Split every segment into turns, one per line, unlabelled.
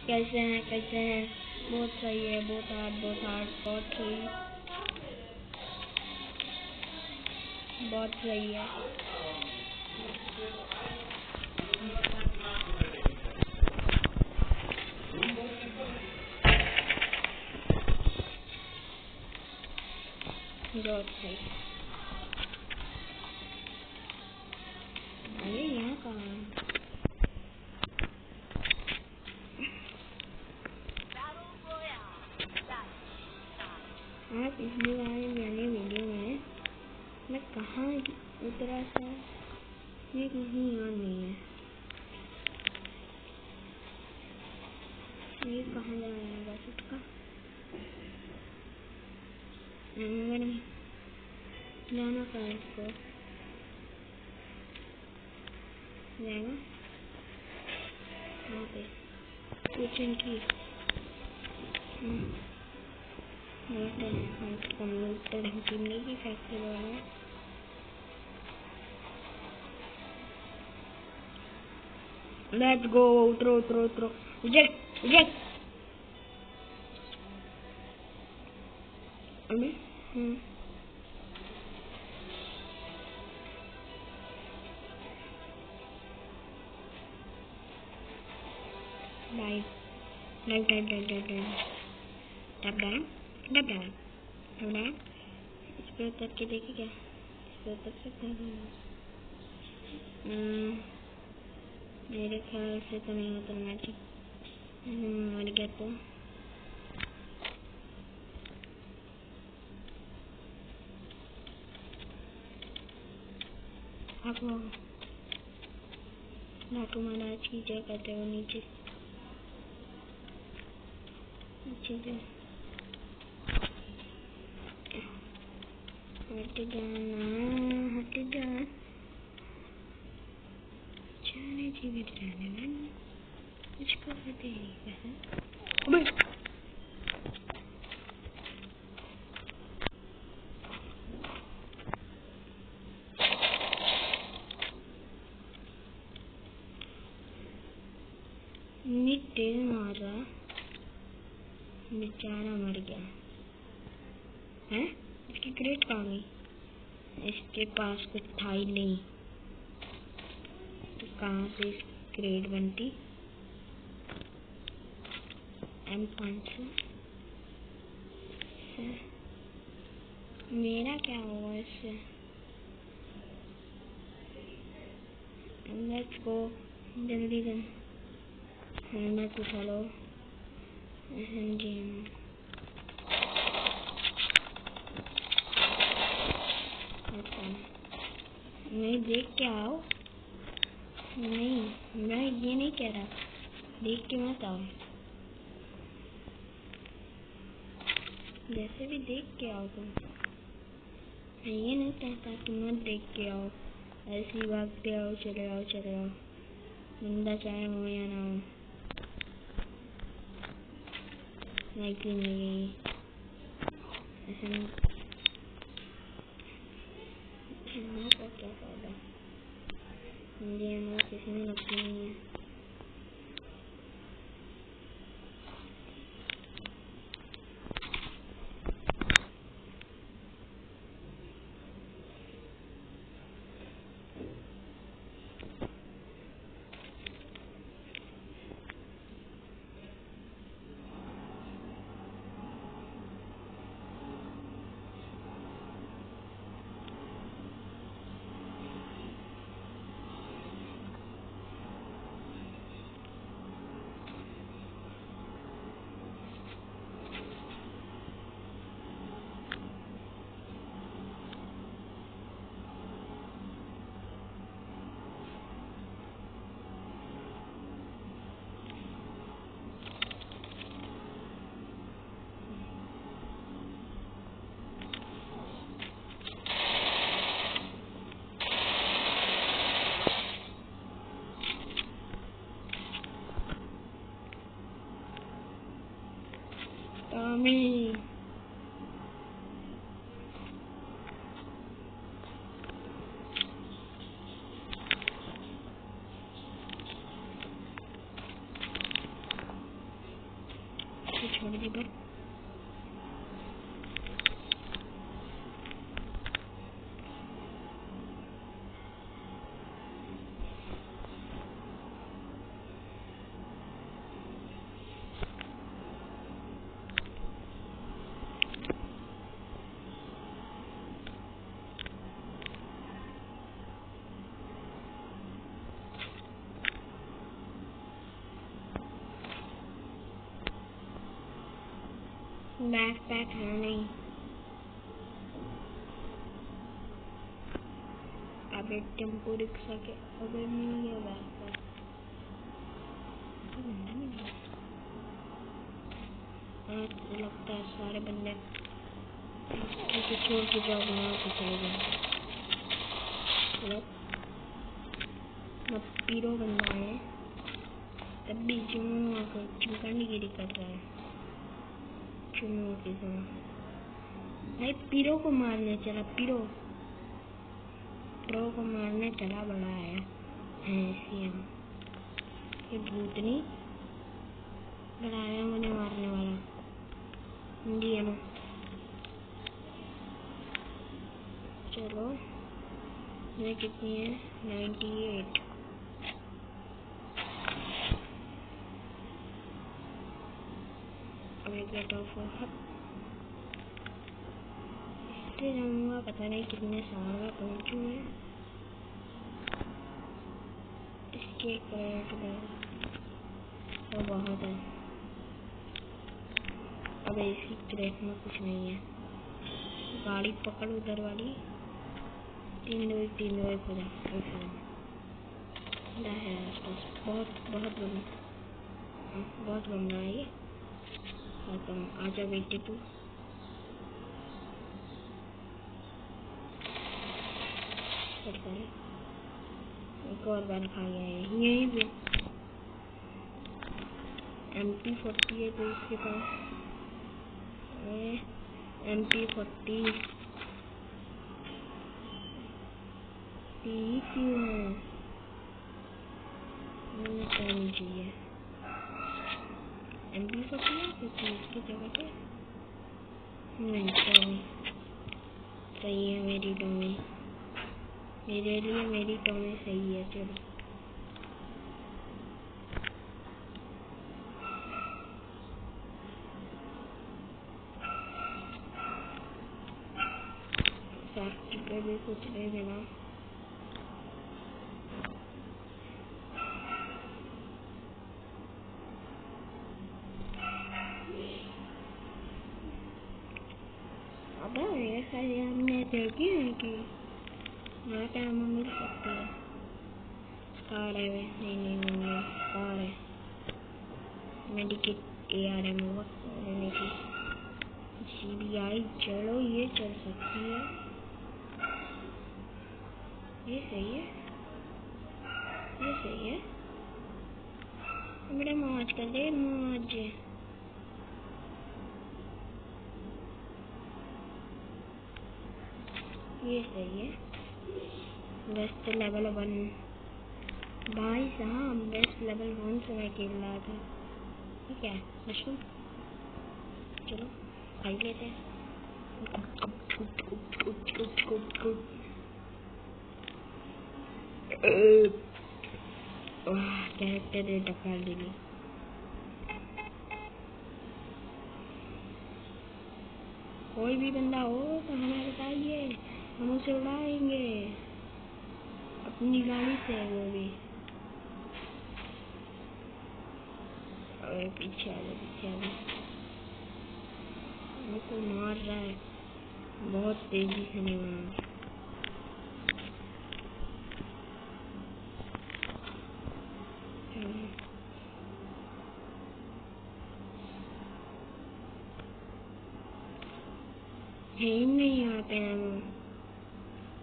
कैसे हैं? बहुत सही है, बहुत हार्ड, बहुत सही, बहुत सही है। बहुत सही। अरे यहाँ कहाँ है? आप पिछली वाली वीडियो में मैं कहाँ उतरा था ये कहीं याद नहीं है। ये कहाँ जा रहा है बस उसका? जाना था इसको, जाएगा वहाँ पे किचन की कंप्यूटर चिमनी की फैक्ट्री वाला। लेट्स गो, उतरो। रिजेक्ट अबे डब इस पे उतर के देखे क्या? इस पे उतर सकते हैं? मेरे ख्याल से तो नहीं उतरना चाहिए। मर गया तो आपको नाटू महाराज की जय करते हो नीचे जो हट जा जाने जीवित रहने में इसको पता ही नहीं। तेज मारा, बेचारा मर गया है। इसकी क्रेट कहाँ गई? इसके पास कुछ था ही नहीं तो कहाँ से क्रेट बनती? M500 मेरा क्या हुआ इससे? लेट्स गो, जल्दी कर। हेलमेट उठा लो। जी नहीं, देख के आओ। नहीं, मैं ये नहीं कह रहा, देख के मत आओ। जैसे भी देख के आओ तुम। मैं ये नहीं कहता कि मत देख के आओ, ऐसे ही भागते आओ, चले आओ। बंदा चाहे हो या ना हो, नहीं ऐसे का क्या फायदा? मुझे किसी में लगती नहीं है। Tommy. छोड़ दी पर बैकपैक है नहीं। अबे टेम्पो रिक्शा के अबे मिल गया बैकपैक। आज लगता है सारे बंदे छोड़ के जॉब वहाँ पे चले गए। मतलब पीरो बंदा है तब भी जुम्मू आकर चिमकांडीगिरी कर रहा है चुम्मू के साथ। भाई पीरो को मारने चला, पीरो को मारने चला, बड़ा आया सीएम। ये भूतनी बड़ा आया मुझे मारने वाला जी है ना। चलो ये कितनी है 98। अभी गेट ऑफ इससे जाऊंगा, पता नहीं कितने साल में पहुंचू मैं। इसके क्रेट तो बहुत है। अब इसकी क्रेट में कुछ नहीं है। गाड़ी पकड़ उधर वाली 3 हो जा है आसपास। बहुत बंदा है ये। आजा बेटे तू एक और बार खा गया है यही पे। MP40 है तो इसके पास MP40 क्यों है? नहीं चाहिए MP40 है क्योंकि इसकी जगह पे नहीं टॉमी सही है। मेरी टॉमी मेरे लिए मेरी टॉमी सही है। चलो फैक्ट्री पे भी कुछ नहीं मिला। अब ऐसा हमने देखी है कि यहाँ पे हमें मिल सकती है। कार है वे नहीं कार है। मेडिकेट ARM लेने की CBI। चलो ये चल सकती है, ये सही है, ये सही है। बड़े मौज कर दे मौज। ये सही है। बेस्ट लेवल 1 भाई साहब, बेस्ट लेवल 1 से मैं खेल रहा था। ठीक है मशरूम चलो खाई लेते हैं। कैरेक्टर डेटा फाइल देगी। कोई भी बंदा हो तो हमें बताइए, हम उसे उड़ाएंगे अपनी गाड़ी से। वो भी पीछे आ जाए उनको मार रहा है बहुत तेजी से। नहीं मार है नहीं यहाँ पे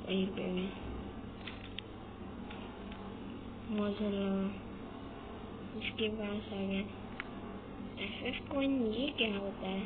वहीं पे भी मौजूदा उसके पास आ गया। FF कॉइन ये क्या होता है?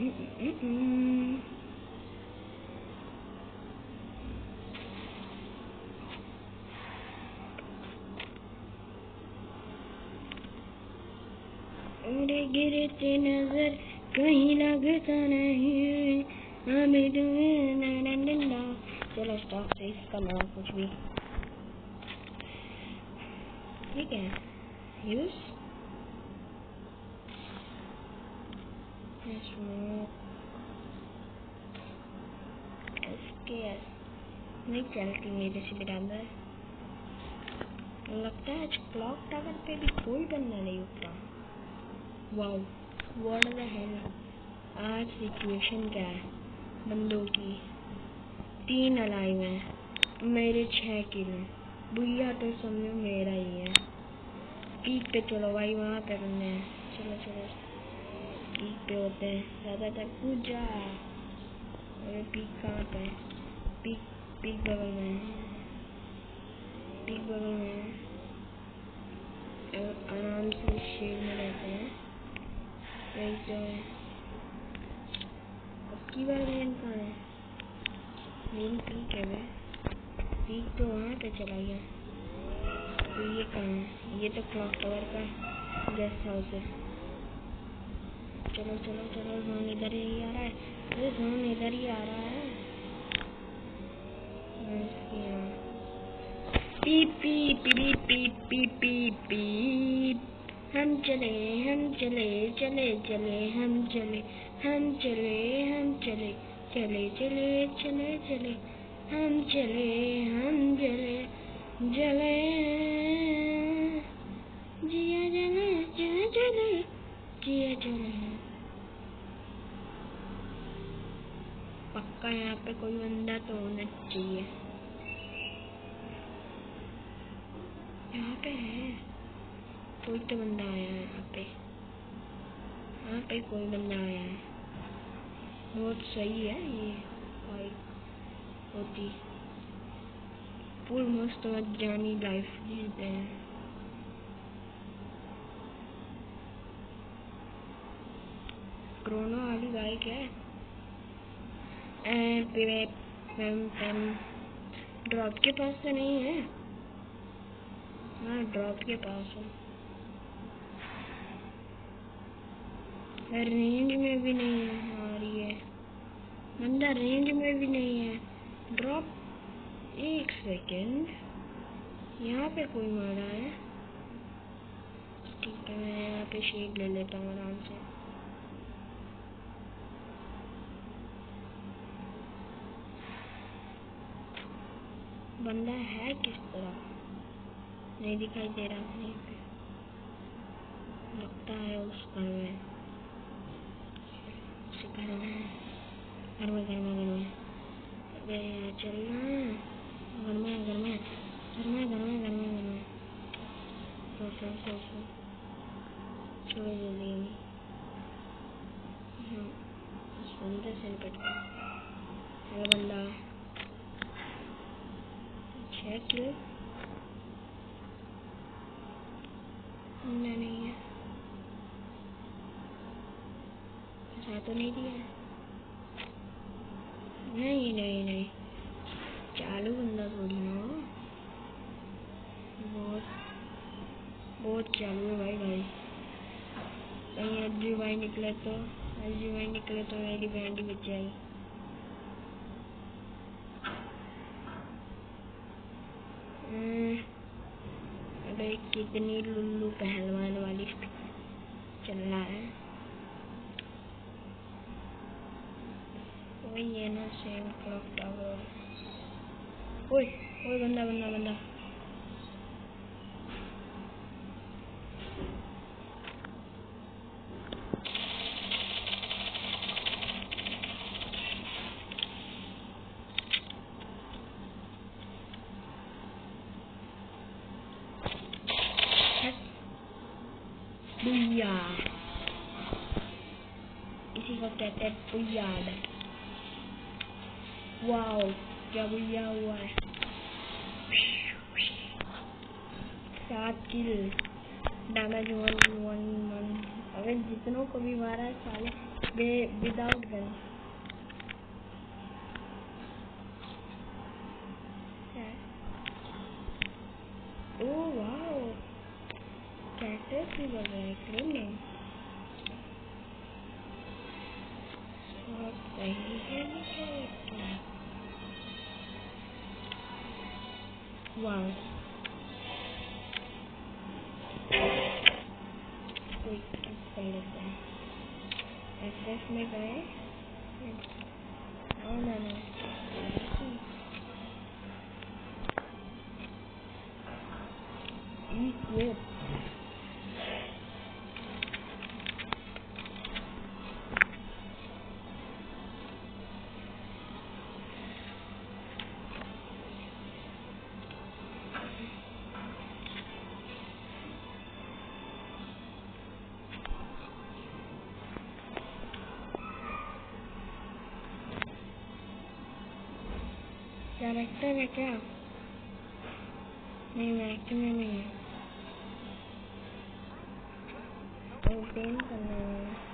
अरे गिरते नजर कहीं लगता नहीं हमें तुम्हें। चलो स्टॉप से इसका नाम कुछ भी ठीक है। यूज नहीं चलती मेरे से बराबर। लगता है आज क्लॉक टावर पे भी कोई बंदा नहीं उतरा। Wow what the hell. आज सिचुएशन क्या है बंदों की? 3 अलाइव हैं, मेरे 6 किल हैं। भैया तो समझो मेरा ही है। पीक पे चलो भाई, वहाँ पे बंदे हैं। चलो चलो पीक पे होते हैं ज़्यादा तक कूद जा। अरे पीक कहाँ पे? पीक बगल में है, पीक बगल में है। आराम से शेड में रहते हैं। यही तो है। अब की बार मेन कहाँ है? मेन पीक है वे। पीक तो वहाँ पे चला गया। तो ये कहाँ है? ये तो क्लॉक टावर का गेस्ट हाउस है। चलो चलो चलो जोन इधर ही आ रहा है। अरे जोन इधर ही आ रहा है। पीप पीप पीप पीप पीप पीप पीप। हम चले चले चले हम चले हम चले चले चले चले चले हम चले जले जिया जले जिया जले जिया जले। पक्का यहाँ पे कोई बंदा तो होना चाहिए। यहाँ पे है कोई तो बंदा आया है। यहाँ पे कोई बंदा आया है। बहुत सही है ये फाइट होती। पूरी मस्त जानी लाइफ जीते हैं। कोरोना वाली बाइक है। ड्रॉप के पास तो नहीं है। हाँ ड्रॉप के पास है। रेंज में भी नहीं है। आ रही है बंदा, रेंज में भी नहीं है। Drop 1 second. यहाँ पे कोई मारा है। ठीक है मैं यहाँ पे शेड ले लेता हूँ आराम से। बंदा है किस तरफ? नहीं दिखाई दे रहा कहीं पे। लगता है उस घर में। घर में अरे यार चलना। घर में चलो जल्दी बंदे से निपटते हैं। हेलो बंदा 6 किलो नहीं है। ऐसा तो नहीं दिया है। नहीं चालू बंदा थोड़ी ना। बहुत चालू है भाई। कहीं एसजी भाई निकले तो मेरी बैंड ही बच जाएगी। अबे कितनी लुल्लू पहलवान वाली चल रहा है। वही है ना सेम क्लॉक टावर। ओए बंदा बुया। इसी को कहते हैं बुयाड। वाओ क्या बुया हुआ है। 7 किल डैमेज 111 अगर जितनों को भी मारा है साले without gun. Oh wow, cactus भी लग रहा है क्रीम। बहुत सही है ये कैरेक्टर। वाओ, कोई कर लेते हैं। एफ में गए। ना ये कैरेक्टर है क्या? नहीं, एक्टिंग में नहीं है। पेन करना है।